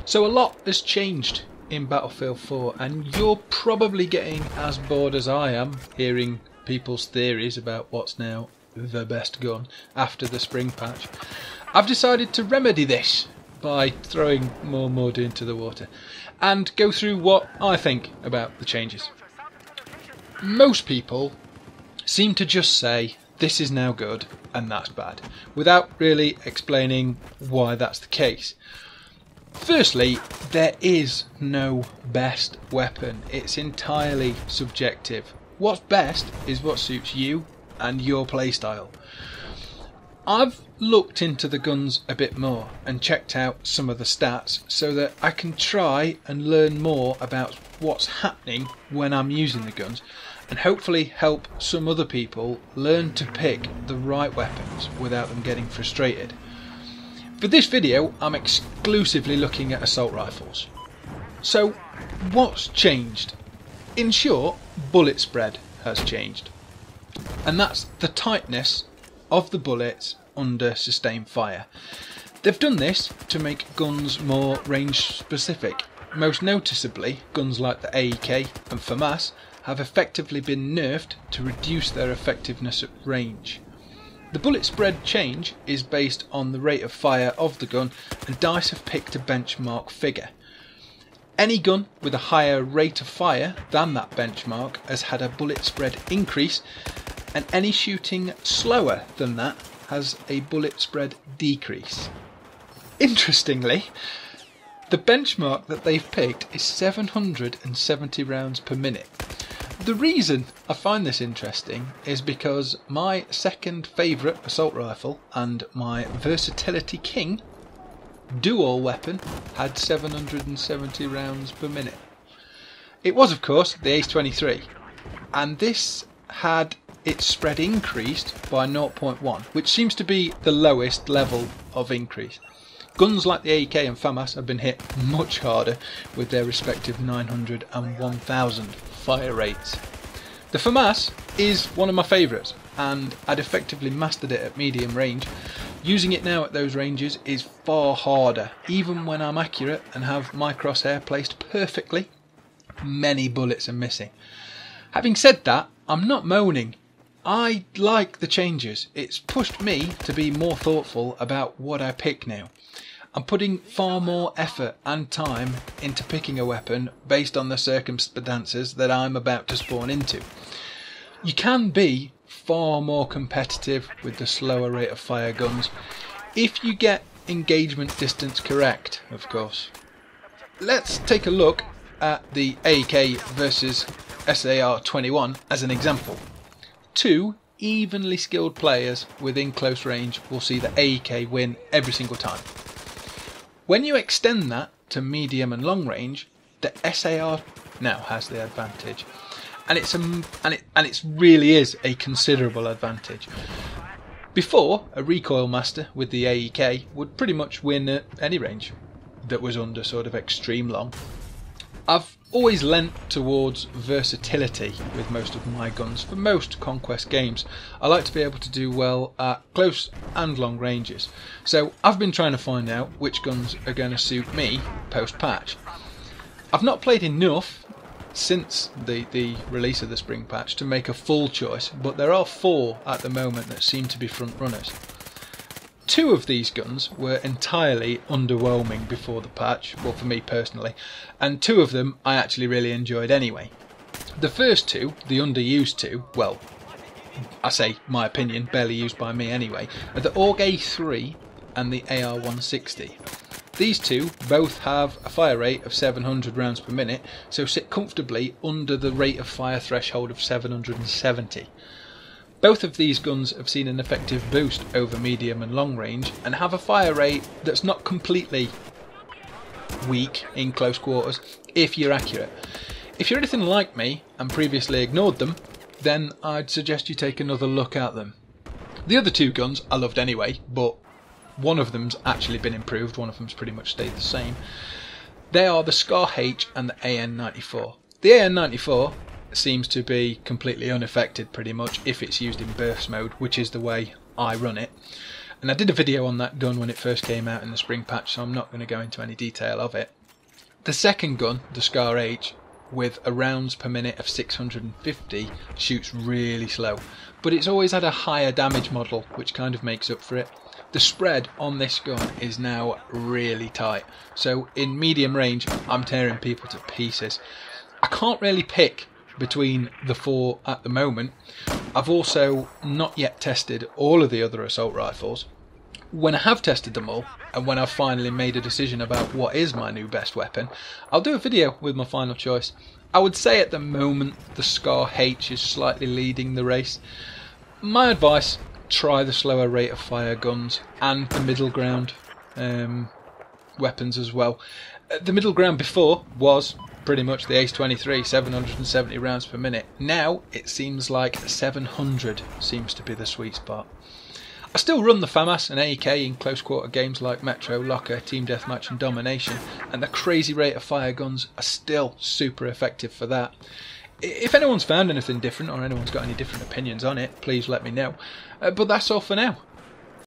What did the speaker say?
So a lot has changed in Battlefield 4, and you're probably getting as bored as I am hearing people's theories about what's now the best gun after the spring patch. I've decided to remedy this by throwing more mud into the water and go through what I think about the changes. Most people seem to just say this is now good and that's bad, without really explaining why that's the case. Firstly, there is no best weapon. It's entirely subjective. What's best is what suits you and your playstyle. I've looked into the guns a bit more and checked out some of the stats so that I can try and learn more about what's happening when I'm using the guns, and hopefully help some other people learn to pick the right weapons without them getting frustrated. For this video, I'm exclusively looking at assault rifles. So, what's changed? In short, bullet spread has changed. And that's the tightness of the bullets under sustained fire. They've done this to make guns more range specific. Most noticeably, guns like the AEK and FAMAS have effectively been nerfed to reduce their effectiveness at range. The bullet spread change is based on the rate of fire of the gun, and DICE have picked a benchmark figure. Any gun with a higher rate of fire than that benchmark has had a bullet spread increase, and any shooting slower than that has a bullet spread decrease. Interestingly, the benchmark that they've picked is 770 rounds per minute. The reason I find this interesting is because my second favourite assault rifle and my versatility king dual weapon had 770 rounds per minute. It was, of course, the Ace-23, and this had its spread increased by 0.1, which seems to be the lowest level of increase. Guns like the AEK and FAMAS have been hit much harder with their respective 900 and 1000 fire rates. The FAMAS is one of my favourites, and I'd effectively mastered it at medium range. Using it now at those ranges is far harder, even when I'm accurate and have my crosshair placed perfectly. Many bullets are missing. Having said that, I'm not moaning. I like the changes. It's pushed me to be more thoughtful about what I pick now. I'm putting far more effort and time into picking a weapon based on the circumstances that I'm about to spawn into. You can be far more competitive with the slower rate of fire guns if you get engagement distance correct, of course. Let's take a look at the AEK versus SAR-21 as an example. Two evenly skilled players within close range will see the AEK win every single time. When you extend that to medium and long range, the SAR now has the advantage, and it really is a considerable advantage. Before, a recoil master with the AEK would pretty much win at any range that was under sort of extreme long. I've always lent towards versatility with most of my guns. For most Conquest games, I like to be able to do well at close and long ranges. So I've been trying to find out which guns are going to suit me post-patch. I've not played enough since the release of the spring patch to make a full choice, but there are 4 at the moment that seem to be front runners. 2 of these guns were entirely underwhelming before the patch, well, for me personally, and 2 of them I actually really enjoyed anyway. The first 2, the underused 2, well, I say my opinion, barely used by me anyway, are the AUG A3 and the AR-160. These 2 both have a fire rate of 700 rounds per minute, so sit comfortably under the rate of fire threshold of 770. Both of these guns have seen an effective boost over medium and long range and have a fire rate that's not completely weak in close quarters if you're accurate. If you're anything like me and previously ignored them, then I'd suggest you take another look at them. The other 2 guns I loved anyway, but one of them's actually been improved, one of them's pretty much stayed the same. They are the SCAR H and the AN-94. The AN-94 seems to be completely unaffected pretty much if it's used in burst mode, which is the way I run it. And I did a video on that gun when it first came out in the spring patch, so I'm not going to go into any detail of it. The second gun, the Scar H, with a rounds per minute of 650, shoots really slow, but it's always had a higher damage model, which kind of makes up for it. The spread on this gun is now really tight, so in medium range I'm tearing people to pieces. I can't really pick between the four at the moment. I've also not yet tested all of the other assault rifles. When I have tested them all, and when I've finally made a decision about what is my new best weapon, I'll do a video with my final choice. I would say at the moment the Scar H is slightly leading the race. My advice: try the slower rate of fire guns and the middle ground weapons as well. The middle ground before was pretty much the Ace 23, 770 rounds per minute. Now it seems like 700 seems to be the sweet spot. I still run the FAMAS and AEK in close quarter games like Metro, Locker, Team Deathmatch and Domination, and the crazy rate of fire guns are still super effective for that. If anyone's found anything different or anyone's got any different opinions on it, please let me know. But that's all for now.